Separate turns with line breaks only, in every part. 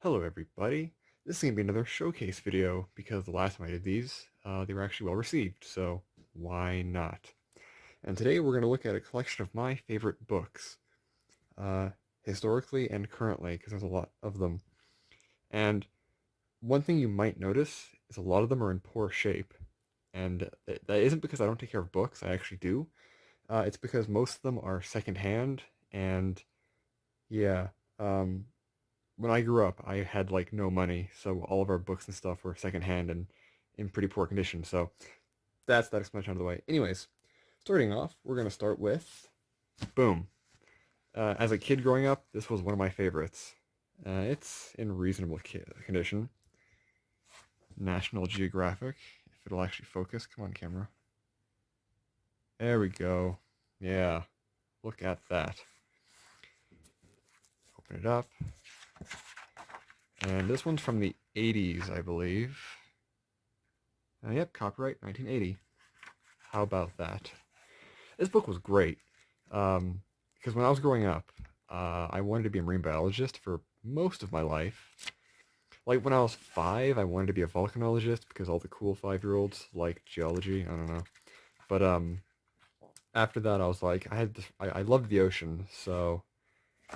Hello everybody, this is going to be another showcase video because the last time I did these, they were actually well received, so why not? And today we're going to look at a collection of my favorite books, uh, historically and currently, because there's a lot of them. And one thing you might notice is a lot of them are in poor shape, and that isn't because I don't take care of books, I actually do. It's because most of them are secondhand, and yeah, um, when I grew up, I had like no money, so all of our books and stuff were secondhand and in pretty poor condition. So that's that explanation out of the way. Anyways, starting off, we're gonna start with boom. As a kid growing up, this was one of my favorites. It's in reasonable condition. National Geographic. If it'll actually focus, come on, camera. There we go. Yeah, look at that. Open it up. And this one's from the 80s, I believe. Yep, copyright 1980. How about that? This book was great. Because when I was growing up, I wanted to be a marine biologist for most of my life. Like when I was 5, I wanted to be a volcanologist because all the cool 5-year-olds like geology. I don't know. But after that, I was like, I loved the ocean. So,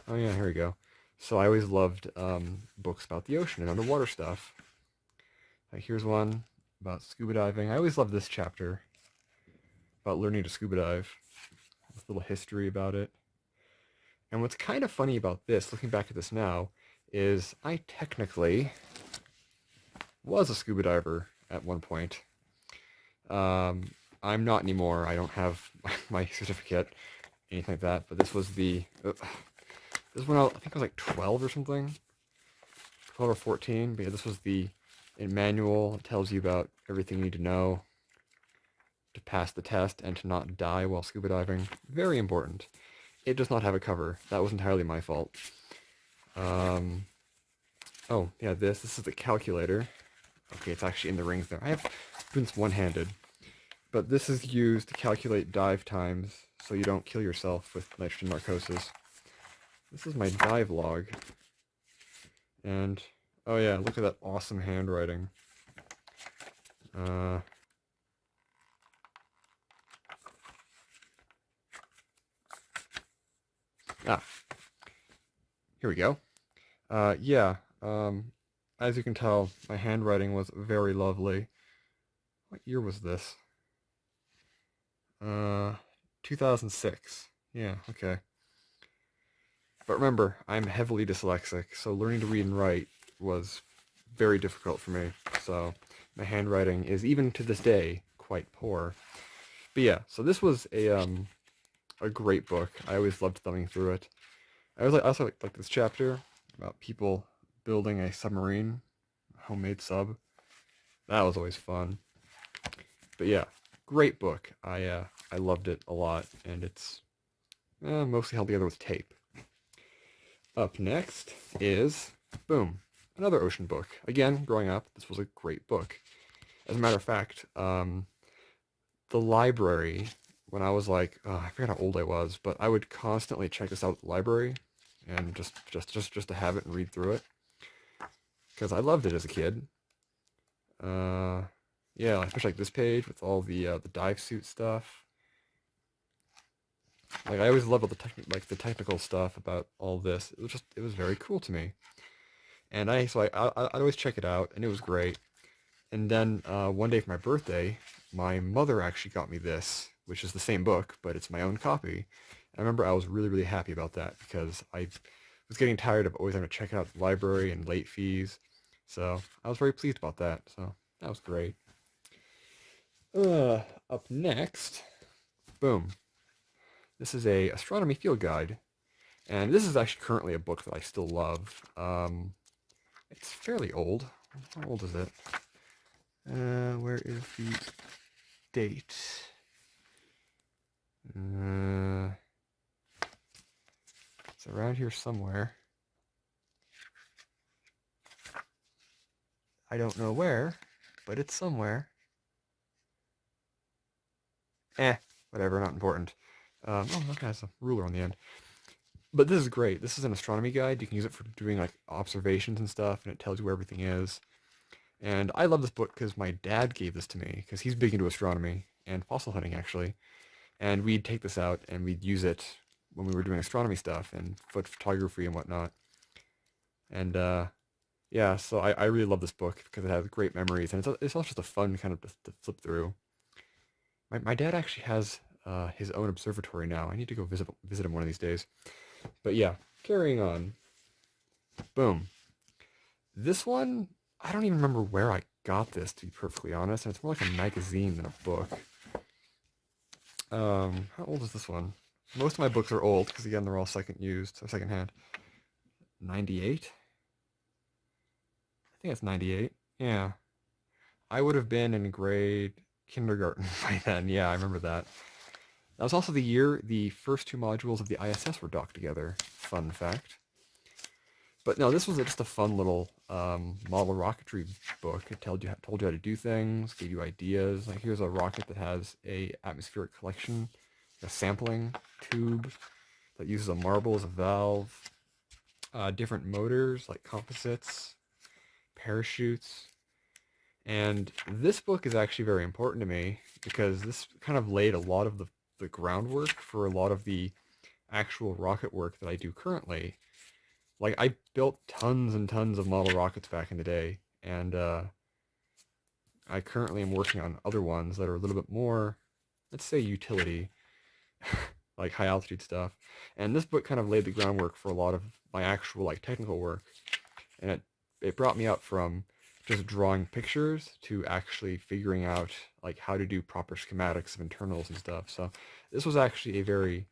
oh yeah, here we go. So I always loved books about the ocean and underwater stuff. Here's one about scuba diving. I always loved this chapter about learning to scuba dive. This little history about it. And what's kind of funny about this, looking back at this now, is I technically was a scuba diver at one point. I'm not anymore. I don't have my certificate, anything like that. But this was this one. I think I was like 12 or something, 12 or 14. But yeah, this was the manual. It tells you about everything you need to know to pass the test and to not die while scuba diving. Very important. It does not have a cover. That was entirely my fault. Oh, yeah, this is the calculator. Okay, it's actually in the rings there. I have doing this one-handed. But this is used to calculate dive times so you don't kill yourself with nitrogen narcosis. This is my dive log. And, oh yeah, look at that awesome handwriting. Ah, here we go. Yeah, as you can tell, my handwriting was very lovely. What year was this? 2006. Yeah, okay. But remember, I'm heavily dyslexic, so learning to read and write was very difficult for me. So my handwriting is, even to this day, quite poor. But yeah, so this was a great book. I always loved thumbing through it. I also like this chapter about people building a submarine, a homemade sub. That was always fun. But yeah, great book. I loved it a lot, and it's mostly held together with tape. Up next is boom, another ocean book. Again, growing up, this was a great book. As a matter of fact, the library, when I was like, I forget how old I was, but I would constantly check this out at the library and just to have it and read through it because I loved it as a kid. Yeah, especially like this page with all the dive suit stuff. Like I always loved all the technical stuff about all this. It was very cool to me. And I'd always check it out, and it was great. And then one day for my birthday, my mother actually got me this, which is the same book, but it's my own copy. And I remember I was really, really happy about that because I was getting tired of always having to check out the library and late fees. So I was very pleased about that. So that was great. Up next, boom. This is a astronomy field guide, and this is actually currently a book that I still love. It's fairly old. How old is it? Where is the date? It's around here somewhere. I don't know where, but it's somewhere. Whatever, not important. Oh, look, it has a ruler on the end. But this is great. This is an astronomy guide. You can use it for doing like observations and stuff, and it tells you where everything is. And I love this book because my dad gave this to me because he's big into astronomy and fossil hunting actually. And we'd take this out and we'd use it when we were doing astronomy stuff and photography and whatnot. And yeah, so I really love this book because it has great memories and it's also just a fun kind of to flip through. My dad actually has his own observatory now. I need to go visit him one of these days. But yeah, carrying on. Boom. This one, I don't even remember where I got this, to be perfectly honest. And it's more like a magazine than a book. How old is this one? Most of my books are old because again they're all second hand. 98? I think it's 98. Yeah. I would have been in grade kindergarten by then. Yeah, I remember that. That was also the year the first two modules of the ISS were docked together. Fun fact. But no, this was just a fun little model rocketry book. It told you how to do things, gave you ideas. Like here's a rocket that has a atmospheric collection, a sampling tube that uses a marble as a valve, different motors like composites, parachutes. And this book is actually very important to me because this kind of laid a lot of the groundwork for a lot of the actual rocket work that I do currently. Like, I built tons and tons of model rockets back in the day, and I currently am working on other ones that are a little bit more, let's say, utility, like high altitude stuff. And this book kind of laid the groundwork for a lot of my actual like technical work, and it brought me up from just drawing pictures to actually figuring out like how to do proper schematics of internals and stuff. So this was actually a very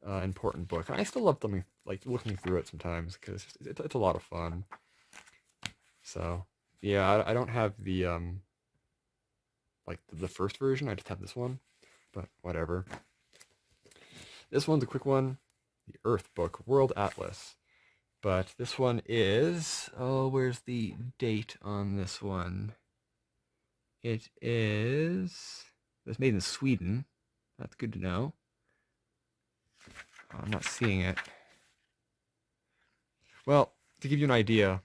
important book. And I still love them, like looking through it sometimes because it's a lot of fun. So yeah, I don't have the like the first version. I just have this one, but whatever. This one's a quick one. The Earth book, World Atlas. But this one is, oh, where's the date on this one? It's made in Sweden. That's good to know. Oh, I'm not seeing it. Well, to give you an idea,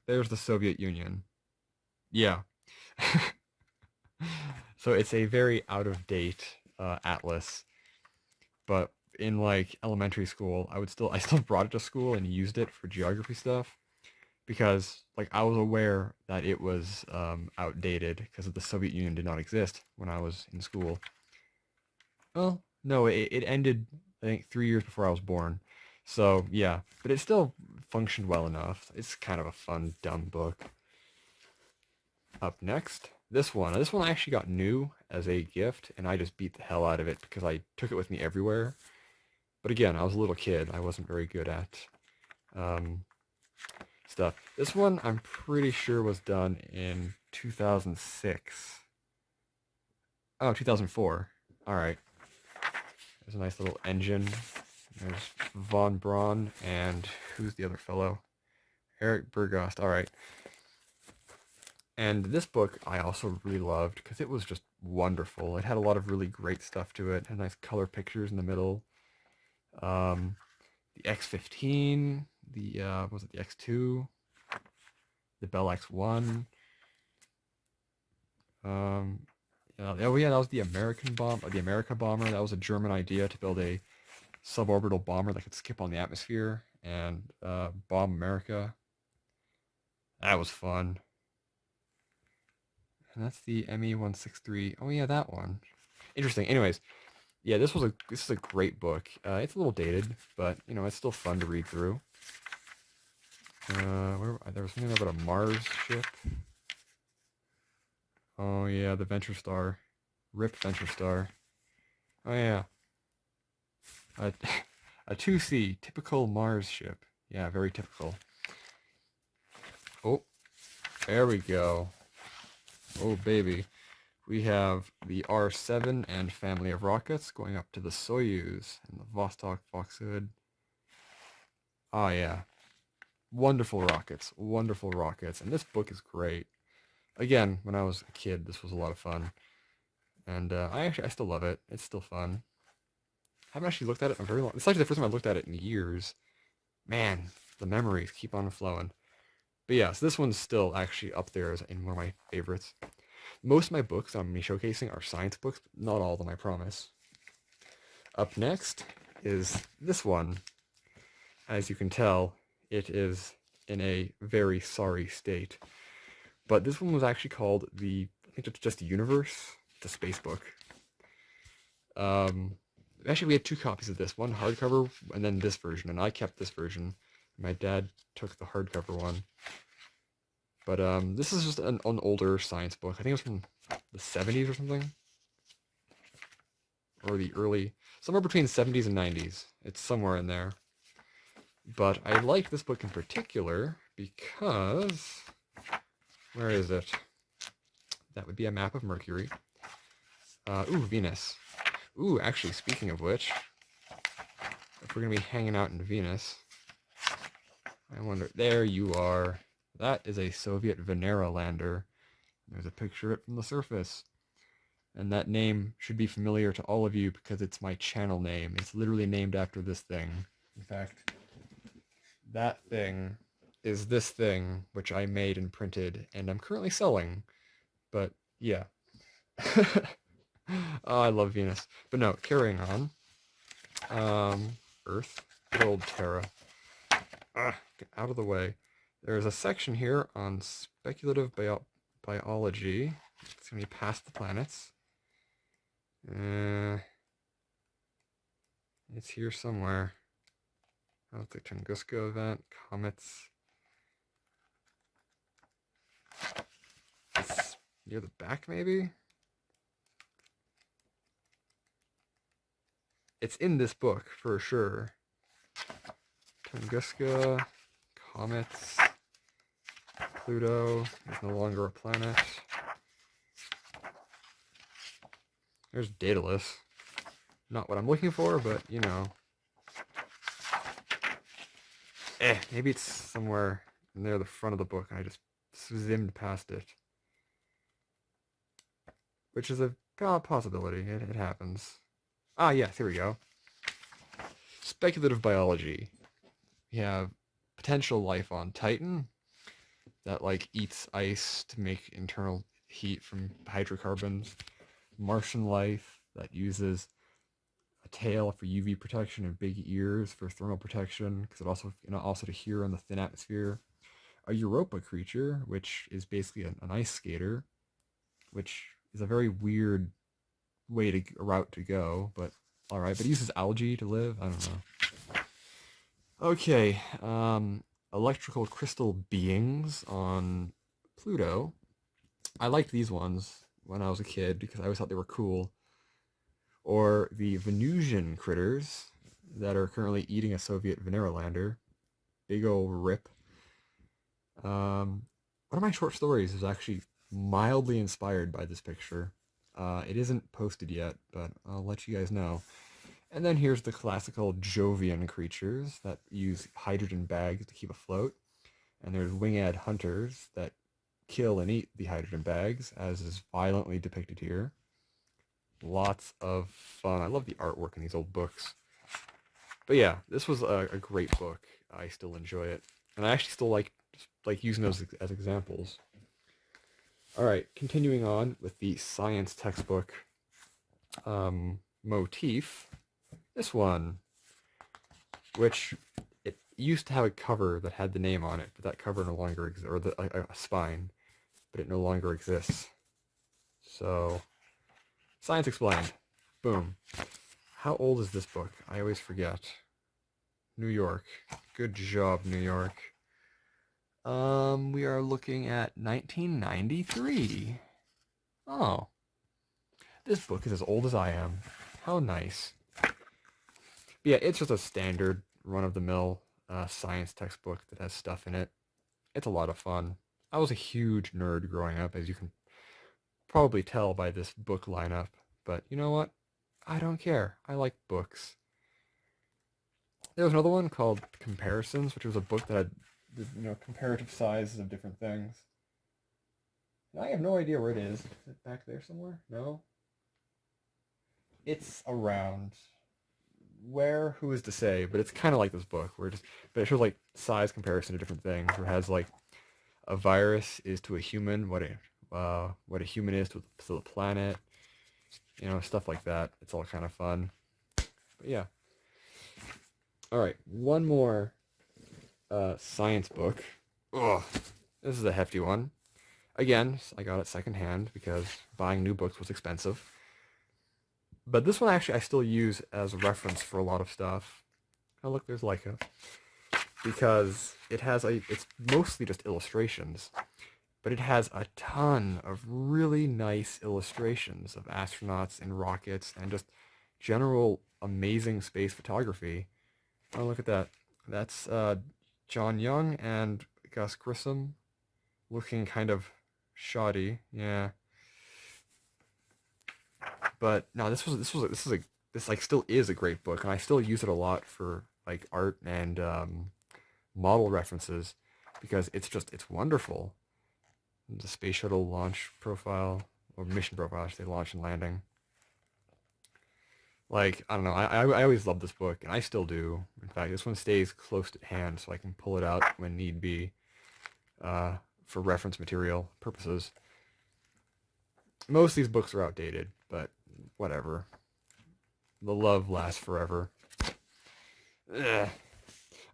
there's the Soviet Union. Yeah. So it's a very out-of-date atlas. But in like elementary school, I still brought it to school and used it for geography stuff because like I was aware that it was outdated because the Soviet Union did not exist when I was in school. Well, no, it ended I think 3 years before I was born. So yeah, but it still functioned well enough. It's kind of a fun, dumb book. Up next, this one. This one I actually got new as a gift, and I just beat the hell out of it because I took it with me everywhere. But again, I was a little kid. I wasn't very good at stuff. This one I'm pretty sure was done in 2006. Oh, 2004. All right. There's a nice little engine. There's von Braun and who's the other fellow? Eric Berghost. All right. And this book I also really loved because it was just wonderful. It had a lot of really great stuff to it. It had nice color pictures in the middle. The X-15, was it the X-2? The Bell X-1. Oh yeah, that was the American bomb, the America bomber. That was a German idea to build a suborbital bomber that could skip on the atmosphere and bomb America. That was fun. And that's the ME-163. Oh yeah, that one. Interesting. Anyways, yeah, this is a great book. It's a little dated, but you know it's still fun to read through. There was something about a Mars ship. Oh yeah, the Venture Star. RIP Venture Star. Oh yeah. A 2C, typical Mars ship. Yeah, very typical. Oh, there we go. Oh baby. We have the R-7 and family of rockets going up to the Soyuz and the Vostok Foxhood. Oh yeah. Wonderful rockets. Wonderful rockets. And this book is great. Again, when I was a kid, this was a lot of fun. And I still love it. It's still fun. I haven't actually looked at it in a very long... It's actually the first time I've looked at it in years. Man, the memories keep on flowing. But yes, this one's still actually up there as in one of my favorites. Most of my books I'm going to be showcasing are science books, but not all of them, I promise. Up next is this one. As you can tell, it is in a very sorry state. But this one was actually called I think it's just the Universe, the space book. Actually, we had two copies of this, one hardcover and then this version, and I kept this version. My dad took the hardcover one. But this is just an older science book. I think it was from the 70s or something. Or the early, somewhere between 70s and 90s. It's somewhere in there. But I like this book in particular because, where is it? That would be a map of Mercury. Venus. Actually, speaking of which, if we're going to be hanging out in Venus, I wonder, there you are. That is a Soviet Venera lander. There's a picture of it from the surface. And that name should be familiar to all of you because it's my channel name. It's literally named after this thing. In fact, that thing is this thing, which I made and printed, and I'm currently selling. But, yeah. Oh, I love Venus. But no, carrying on. Earth. Good old Terra. Get out of the way. There's a section here on speculative biology. It's going to be past the planets. It's here somewhere. Oh, the Tunguska event, comets. It's near the back, maybe? It's in this book, for sure. Tunguska, comets, Pluto is no longer a planet. There's Daedalus. Not what I'm looking for, but, you know. Maybe it's somewhere near the front of the book and I just zimmed past it. Which is a possibility. It happens. Yes, here we go. Speculative biology. We have potential life on Titan that, like, eats ice to make internal heat from hydrocarbons. Martian life that uses a tail for UV protection and big ears for thermal protection, because it also to hear in the thin atmosphere. A Europa creature, which is basically an ice skater, which is a very weird route to go, but alright. But it uses algae to live. I don't know. Okay, electrical crystal beings on Pluto. I liked these ones when I was a kid because I always thought they were cool. Or the Venusian critters that are currently eating a Soviet Venera lander. Big ol' rip. One of my short stories is actually mildly inspired by this picture. It isn't posted yet, but I'll let you guys know. And then here's the classical Jovian creatures that use hydrogen bags to keep afloat. And there's winged hunters that kill and eat the hydrogen bags, as is violently depicted here. Lots of fun. I love the artwork in these old books. But yeah, this was a great book. I still enjoy it. And I actually still like using those as examples. Alright, continuing on with the science textbook motif. This one, which it used to have a cover that had the name on it, but that cover no longer exists, or a spine, but it no longer exists. So, Science Explained. Boom. How old is this book? I always forget. New York. Good job, New York. We are looking at 1993. Oh. This book is as old as I am. How nice. But yeah, it's just a standard run-of-the-mill science textbook that has stuff in it. It's a lot of fun. I was a huge nerd growing up, as you can probably tell by this book lineup. But you know what? I don't care. I like books. There was another one called Comparisons, which was a book that had comparative sizes of different things. I have no idea where it is. Is it back there somewhere? No? It's around. where, who is to say, but it's kind of like this book, but it shows like size comparison to different things. Where it has like a virus is to a human what a human is to the planet, stuff like that. It's all kind of fun. But yeah. All right, one more science book. Ugh, this is a hefty one. Again, I got it secondhand because buying new books was expensive. But this one actually I still use as a reference for a lot of stuff. Oh look, there's Leica. Because it's mostly just illustrations, but it has a ton of really nice illustrations of astronauts and rockets and just general amazing space photography. Oh, look at that. That's John Young and Gus Grissom looking kind of shoddy. Yeah. But no, this like still is a great book, and I still use it a lot for like art and model references because it's wonderful. The space shuttle launch profile or mission profile, I should say, launch and landing. Like, I don't know, I always loved this book, and I still do. In fact, this one stays close at hand, so I can pull it out when need be for reference material purposes. Most of these books are outdated, but whatever. The love lasts forever. Ugh.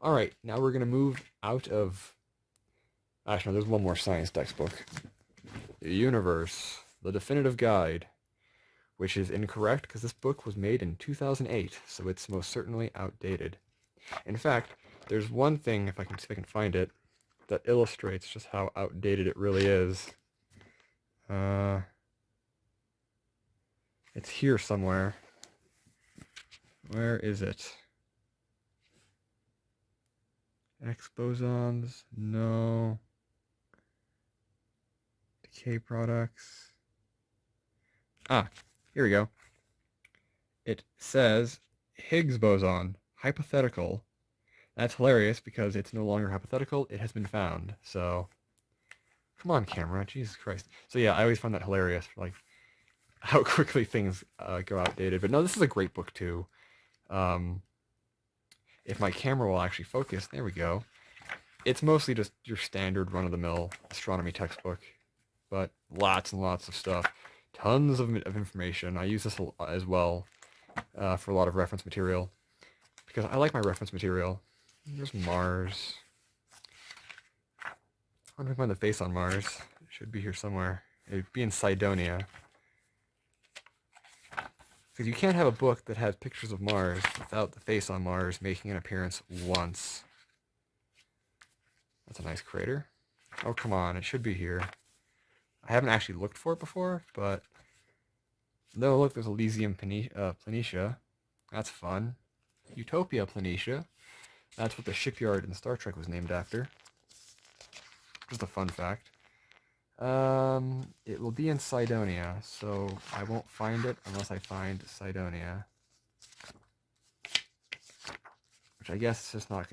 All right, now we're going to move out of... Actually, no, there's one more science textbook. The Universe, The Definitive Guide, which is incorrect because this book was made in 2008, so it's most certainly outdated. In fact, there's one thing, if I can see if I can find it, that illustrates just how outdated it really is. It's here somewhere. Where is it? X bosons? No. Decay products. Ah, here we go. It says Higgs boson, hypothetical. That's hilarious because it's no longer hypothetical. It has been found. So, come on, camera. Jesus Christ. So yeah, I always find that hilarious. Like, how quickly things go outdated. But no, this is a great book too. If my camera will actually focus, there we go. It's mostly just your standard run-of-the-mill astronomy textbook, but lots and lots of stuff. Tons of information. I use this as well for a lot of reference material because I like my reference material. There's Mars. I wonder if I find the face on Mars. It should be here somewhere. It'd be in Cydonia. Because you can't have a book that has pictures of Mars without the face on Mars making an appearance once. That's a nice crater. Oh, come on. It should be here. I haven't actually looked for it before, but... No, look, there's Elysium Planitia. That's fun. Utopia Planitia. That's what the shipyard in Star Trek was named after. Just a fun fact. It will be in Cydonia, so I won't find it unless I find Cydonia. Which I guess it's just not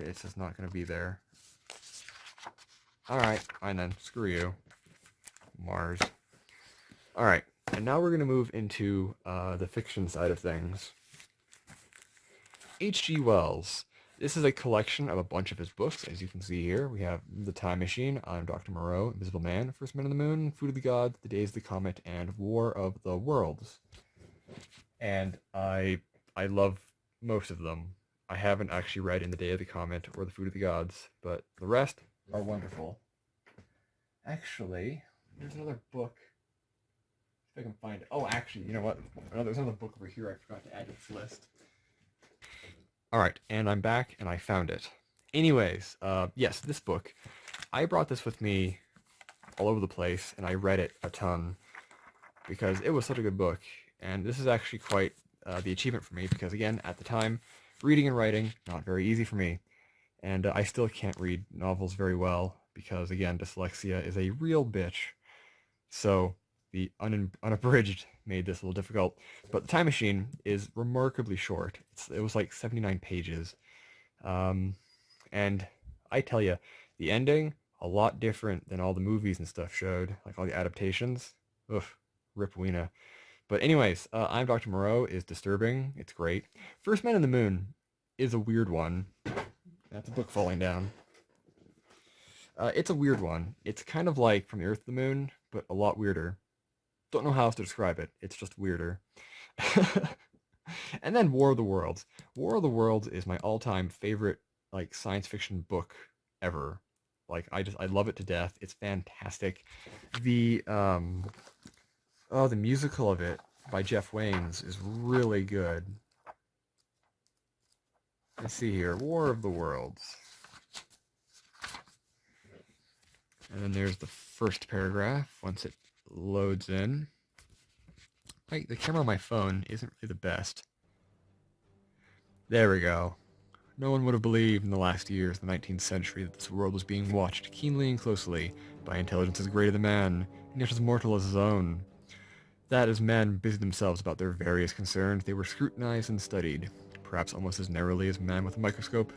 going to be there. Alright, fine then. Screw you. Mars. Alright, and now we're going to move into the fiction side of things. H.G. Wells. This is a collection of a bunch of his books. As you can see here, we have The Time Machine, I'm Dr. Moreau, Invisible Man, First Man on the Moon, Food of the Gods, The Days of the Comet, and War of the Worlds. And I love most of them. I haven't actually read In the Day of the Comet or The Food of the Gods, but the rest are wonderful. Actually, there's another book. If I can find it. Oh, actually, you know what? There's another book over here I forgot to add to this list. Alright, and I'm back, and I found it. Anyways, yes, this book. I brought this with me all over the place, and I read it a ton, because it was such a good book. And this is actually quite the achievement for me, because again, at the time, reading and writing, not very easy for me. And I still can't read novels very well, because again, dyslexia is a real bitch. So, the unabridged made this a little difficult, but The Time Machine is remarkably short. It was like 79 pages. And I tell you, the ending, a lot different than all the movies and stuff showed, like all the adaptations. Ugh, rip Weena. But anyways, I'm Dr. Moreau is disturbing. It's great. First Man in the Moon is a weird one. That's a book falling down. It's a weird one. It's kind of like From the Earth to the Moon, but a lot weirder. Don't know how else to describe it. It's just weirder. And then War of the Worlds. War of the Worlds is my all-time favorite like science fiction book ever. Like I love it to death. It's fantastic. The musical of it by Jeff Waynes is really good. Let's see here. War of the Worlds. And then there's the first paragraph once it loads in. The camera on my phone isn't really the best. There we go. No one would have believed in the last years of the 19th century that this world was being watched keenly and closely by intelligences greater than man, and yet as mortal as his own. That as men busied themselves about their various concerns, they were scrutinized and studied, perhaps almost as narrowly as man with a microscope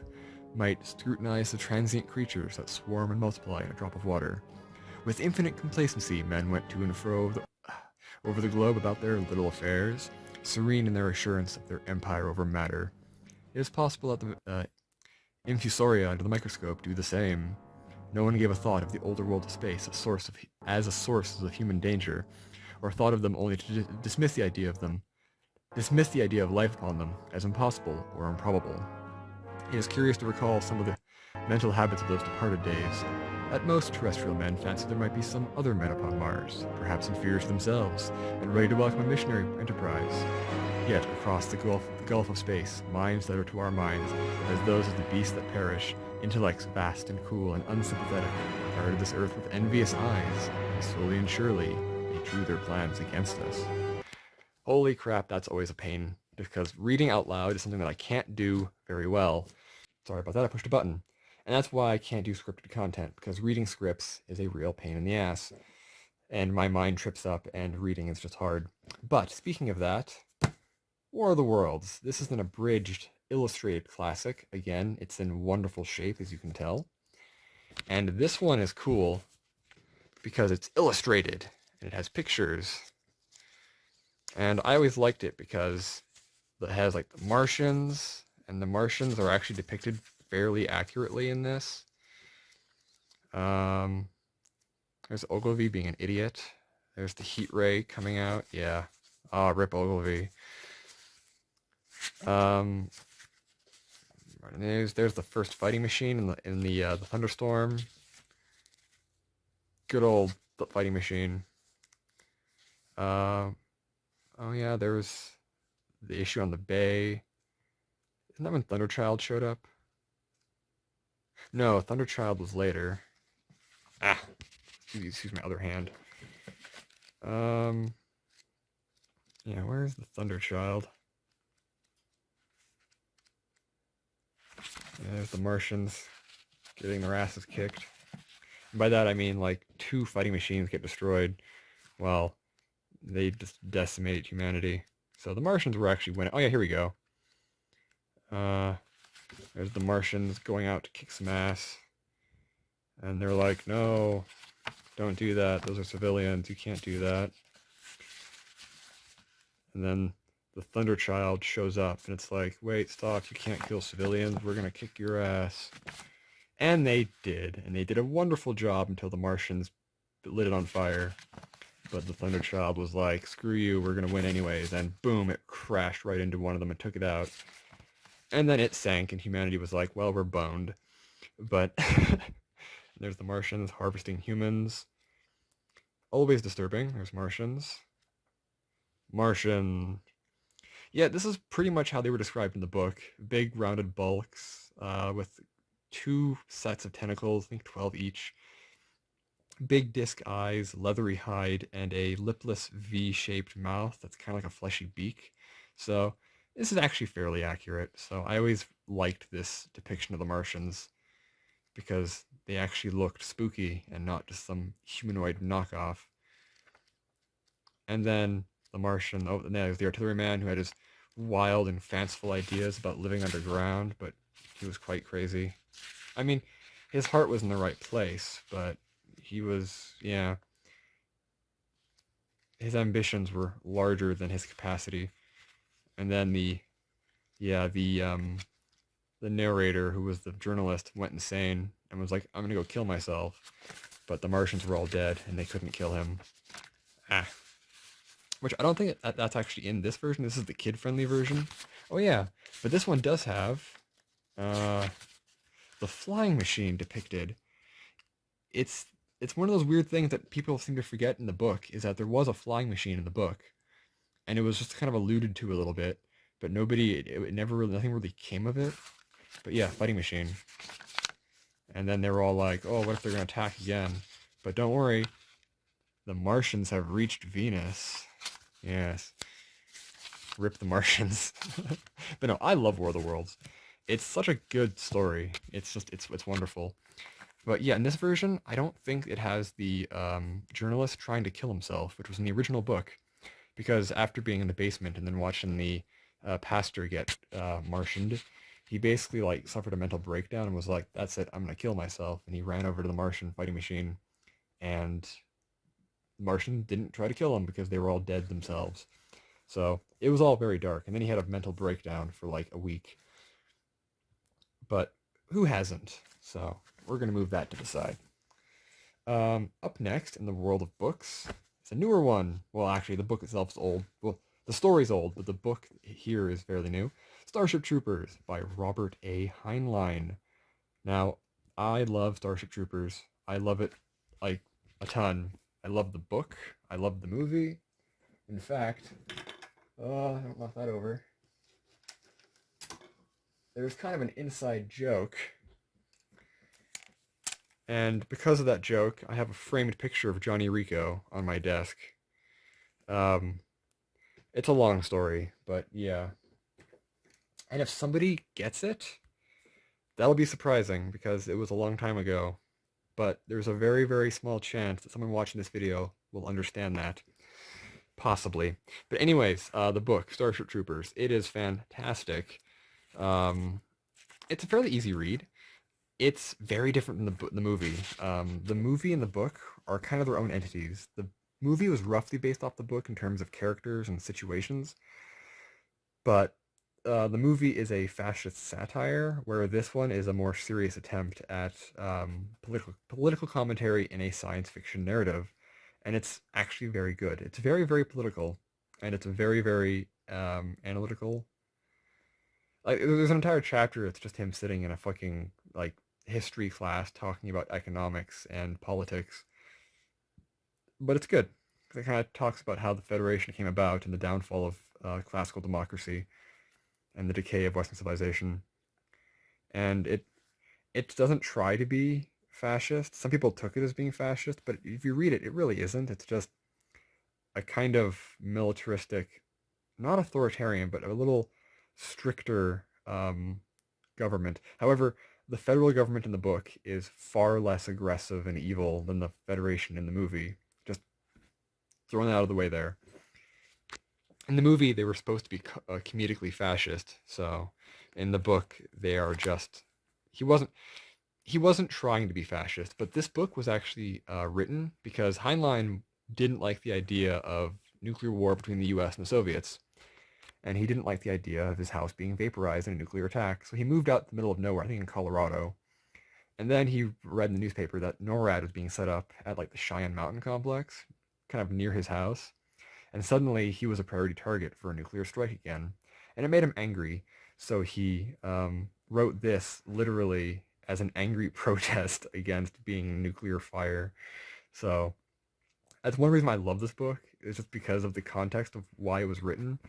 might scrutinize the transient creatures that swarm and multiply in a drop of water. With infinite complacency, men went to and fro over the globe about their little affairs, serene in their assurance of their empire over matter. It is possible that the infusoria under the microscope do the same. No one gave a thought of the older world of space as a source of human danger, or thought of them only to dismiss the idea of life upon them as impossible or improbable. It is curious to recall some of the mental habits of those departed days. At most, terrestrial men fancied there might be some other men upon Mars, perhaps inferior to themselves, and ready to welcome a missionary enterprise. Yet, across the gulf of space, minds that are to our minds as those of the beasts that perish, intellects vast and cool and unsympathetic, regarded this earth with envious eyes, and slowly and surely, they drew their plans against us. Holy crap, that's always a pain, because reading out loud is something that I can't do very well. Sorry about that, I pushed a button. And that's why I can't do scripted content, because reading scripts is a real pain in the ass. And my mind trips up, and reading is just hard. But, speaking of that, War of the Worlds. This is an abridged, illustrated classic. Again, it's in wonderful shape, as you can tell. And this one is cool, because it's illustrated, and it has pictures. And I always liked it, because it has, like, the Martians, and the Martians are actually depicted fairly accurately in this. There's Ogilvy being an idiot. There's the heat ray coming out. Yeah. Rip Ogilvy. There's the first fighting machine in the thunderstorm. Good old fighting machine. Oh yeah, there was the issue on the bay. Isn't that when Thunderchild showed up? No, Thunderchild was later. Excuse my other hand. Yeah, where's the Thunderchild? Yeah, there's the Martians getting their asses kicked. And by that I mean like 2 fighting machines get destroyed while they just decimated humanity. So the Martians were actually winning. Oh yeah, here we go. There's the Martians going out to kick some ass. And they're like, no, don't do that. Those are civilians. You can't do that. And then the Thunderchild shows up, and it's like, wait, stop. You can't kill civilians. We're going to kick your ass. And they did. And they did a wonderful job until the Martians lit it on fire. But the Thunderchild was like, screw you. We're going to win anyways. And boom, it crashed right into one of them and took it out. And then it sank, and humanity was like, well, we're boned. But there's the Martians harvesting humans. Always disturbing. There's Martians. Martian. Yeah, this is pretty much how they were described in the book. Big, rounded bulks with 2 sets of tentacles, I think 12 each. Big disc eyes, leathery hide, and a lipless V-shaped mouth that's kind of like a fleshy beak. So this is actually fairly accurate. So I always liked this depiction of the Martians because they actually looked spooky and not just some humanoid knockoff. And then the Martian, there's the artilleryman who had his wild and fanciful ideas about living underground, but he was quite crazy. I mean, his heart was in the right place, but he was, yeah. his ambitions were larger than his capacity. And then yeah, the narrator, who was the journalist, went insane and was like, I'm gonna go kill myself. But the Martians were all dead and they couldn't kill him. Ah. Which I don't think that's actually in this version. This is the kid-friendly version. Oh yeah, but this one does have uh, the flying machine depicted. It's it's one of those weird things that people seem to forget in the book, is that there was a flying machine in the book, and it was just kind of alluded to a little bit, but it never really, nothing really came of it. But yeah, fighting machine. And then they were all like, oh, what if they're gonna attack again? But don't worry, the Martians have reached Venus. Yes. Rip the Martians. But no, I love War of the Worlds. It's such a good story. It's wonderful. But yeah, in this version, I don't think it has the journalist trying to kill himself, which was in the original book. Because after being in the basement and then watching the pastor get Martianed, he basically like suffered a mental breakdown and was like, "That's it, I'm gonna kill myself." And he ran over to the Martian fighting machine, and the Martian didn't try to kill him because they were all dead themselves. So it was all very dark. And then he had a mental breakdown for like a week. But who hasn't? So we're gonna move that to the side. Up next in the world of books, it's a newer one. Well, actually, the book itself is old. Well, the story's old, but the book here is fairly new. Starship Troopers by Robert A. Heinlein. Now, I love Starship Troopers. I love it like a ton. I love the book. I love the movie. In fact, don't knock that over. There's kind of an inside joke. And because of that joke, I have a framed picture of Johnny Rico on my desk. Um, it's a long story, but yeah. And if somebody gets it, that'll be surprising because it was a long time ago. But there's a very, very small chance that someone watching this video will understand that. Possibly. But anyways, the book, Starship Troopers, it is fantastic. Um, it's a fairly easy read. It's very different than the movie. The movie and the book are kind of their own entities. The movie was roughly based off the book in terms of characters and situations, but the movie is a fascist satire, where this one is a more serious attempt at political commentary in a science fiction narrative, and it's actually very good. It's very, very political, and it's very, very analytical. Like, there's an entire chapter that's just him sitting in a fucking like history class talking about economics and politics, but it's good. It kind of talks about how the Federation came about and the downfall of classical democracy and the decay of Western civilization. And it doesn't try to be fascist. Some people took it as being fascist, but if you read it, it really isn't. It's just a kind of militaristic, not authoritarian, but a little stricter government. However, the federal government in the book is far less aggressive and evil than the Federation in the movie. Just throwing that out of the way there. In the movie, they were supposed to be comedically fascist, so in the book, they are just... He wasn't trying to be fascist, but this book was actually written because Heinlein didn't like the idea of nuclear war between the US and the Soviets, and he didn't like the idea of his house being vaporized in a nuclear attack, so he moved out to the middle of nowhere, I think in Colorado, and then he read in the newspaper that NORAD was being set up at like the Cheyenne Mountain Complex, kind of near his house, and suddenly he was a priority target for a nuclear strike again, and it made him angry, so he wrote this literally as an angry protest against being nuclear fire. So that's one reason I love this book, is just because of the context of why it was written.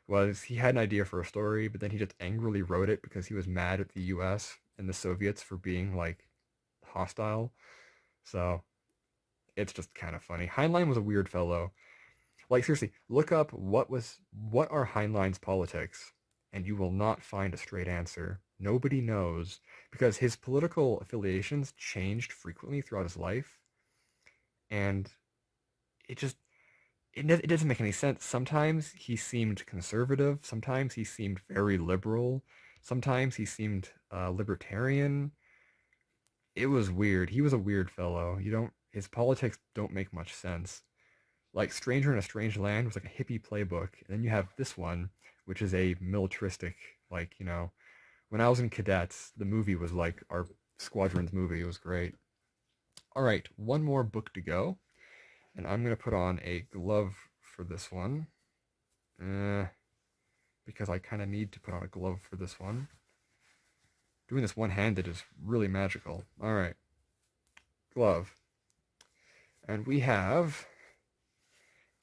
Was he had an idea for a story, but then he just angrily wrote it because he was mad at the US and the Soviets for being like hostile. So it's just kind of funny. Heinlein was a weird fellow. Like, seriously, look up what are Heinlein's politics, and you will not find a straight answer. Nobody knows, because his political affiliations changed frequently throughout his life, and it just it doesn't make any sense. Sometimes he seemed conservative, sometimes he seemed very liberal, sometimes he seemed libertarian. It was weird. He was a weird fellow. His politics don't make much sense. Like Stranger in a Strange Land was like a hippie playbook, and then you have this one, which is a militaristic, like, you know, when I was in cadets, the movie was like our squadron's movie. It was great. All right, one more book to go, and I'm gonna put on a glove for this one, because I kind of need to put on a glove for this one. Doing this one-handed is really magical. All right, glove, and we have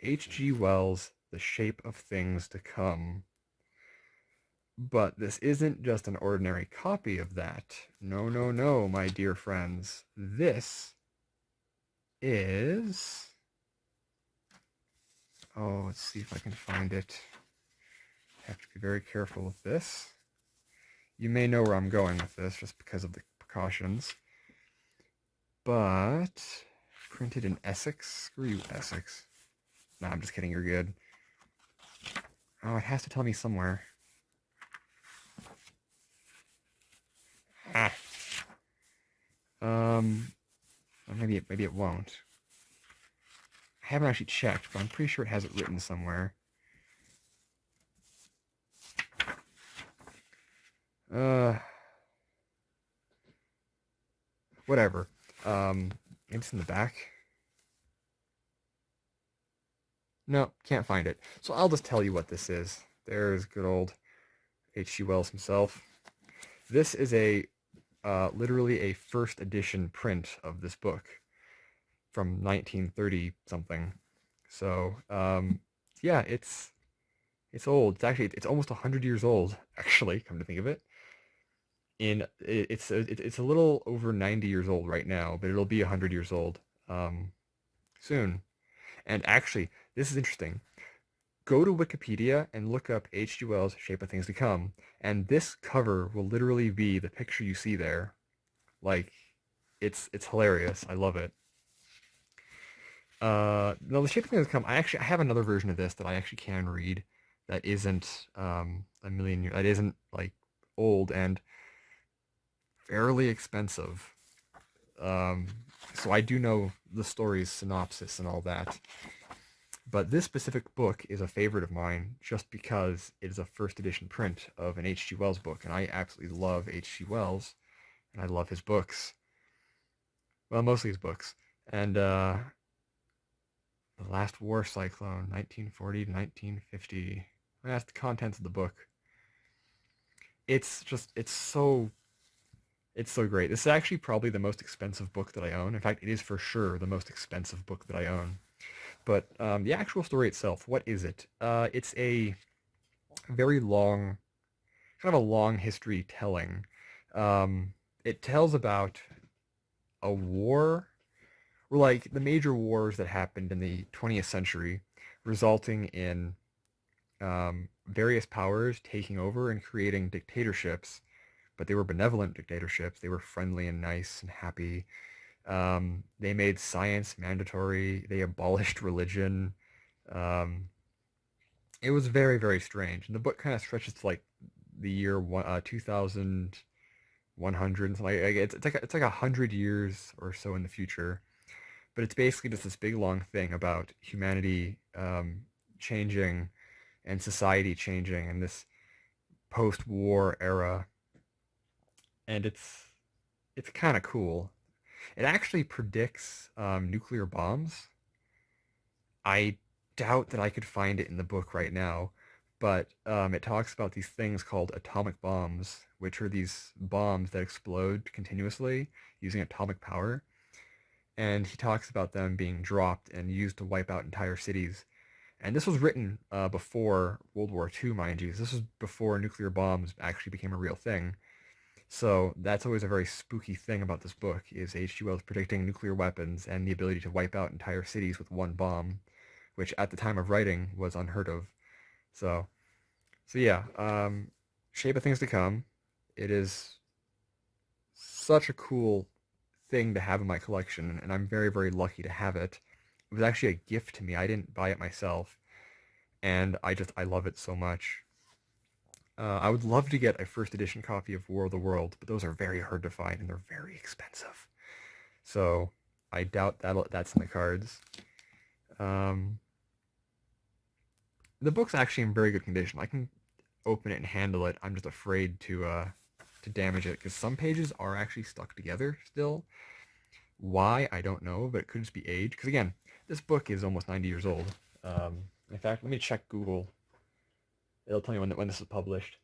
H.G. Wells' The Shape of Things to Come. But this isn't just an ordinary copy of that. No, no, no, my dear friends. This is... Oh, let's see if I can find it. I have to be very careful with this. You may know where I'm going with this just because of the precautions. But printed in Essex? Screw you, Essex. Nah, I'm just kidding, you're good. Oh, it has to tell me somewhere. Ah. Maybe it won't. I haven't actually checked, but I'm pretty sure it has it written somewhere. Whatever. Maybe it's in the back. No, can't find it. So I'll just tell you what this is. There's good old H.G. Wells himself. This is a literally a first edition print of this book from 1930 something. So yeah, it's old. It's almost 100 years old actually. Come to think of it, it's a little over 90 years old right now, but it'll be 100 years old soon. And actually, this is interesting. Go to Wikipedia and look up H.G. Wells' Shape of Things to Come, and this cover will literally be the picture you see there. Like, it's hilarious. I love it. No, The Shape of Things to Come, I have another version of this that I actually can read that isn't a million years, that isn't like old and fairly expensive. So I do know the story's synopsis and all that. But this specific book is a favorite of mine just because it is a first edition print of an H.G. Wells book, and I absolutely love H.G. Wells, and I love his books. Well, mostly his books. And The Last War Cyclone, 1940 to 1950. That's the contents of the book. It's so great. This is actually probably the most expensive book that I own. In fact, it is for sure the most expensive book that I own. But the actual story itself, what is it? It's a very long, kind of a long history telling. It tells about a war, or like the major wars that happened in the 20th century, resulting in various powers taking over and creating dictatorships. But they were benevolent dictatorships. They were friendly and nice and happy. They made science mandatory. They abolished religion. It was very, very strange. And the book kind of stretches to like the year 2100. Like it's like 100 years or so in the future. But it's basically just this big long thing about humanity changing and society changing in this post-war era. And it's kind of cool. It actually predicts nuclear bombs. I doubt that I could find it in the book right now, but it talks about these things called atomic bombs, which are these bombs that explode continuously using atomic power. And he talks about them being dropped and used to wipe out entire cities. And this was written before World War II, mind you. This was before nuclear bombs actually became a real thing. So that's always a very spooky thing about this book, is H.G. Wells predicting nuclear weapons and the ability to wipe out entire cities with one bomb, which at the time of writing was unheard of. So yeah, Shape of Things to Come. It is such a cool thing to have in my collection, and I'm very, very lucky to have it. It was actually a gift to me. I didn't buy it myself, and I love it so much. I would love to get a first edition copy of War of the World, but those are very hard to find and they're very expensive. So I doubt that's in the cards. Um, the book's actually in very good condition. I can open it and handle it. I'm just afraid to damage it because some pages are actually stuck together still. Why, I don't know, but it could just be age. Because again, this book is almost 90 years old. In fact, let me check Google. It'll tell me when this was published.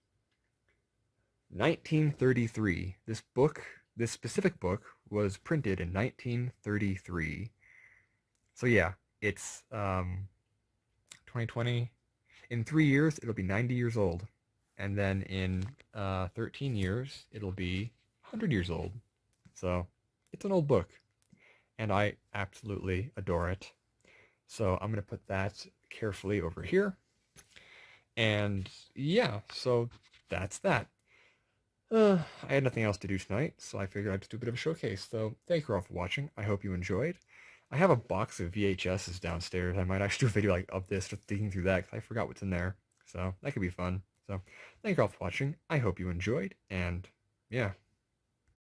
1933. This specific book, was printed in 1933. So yeah, it's 2020. In 3 years, it'll be 90 years old. And then in 13 years, it'll be 100 years old. So it's an old book. And I absolutely adore it. So I'm going to put that carefully over here. And yeah, so that's that. I had nothing else to do tonight, so I figured I'd just do a bit of a showcase. So thank you all for watching. I hope you enjoyed. I have a box of VHSs downstairs. I might actually do a video like of this, just digging through that, because I forgot what's in there. So that could be fun. So thank you all for watching. I hope you enjoyed, and yeah.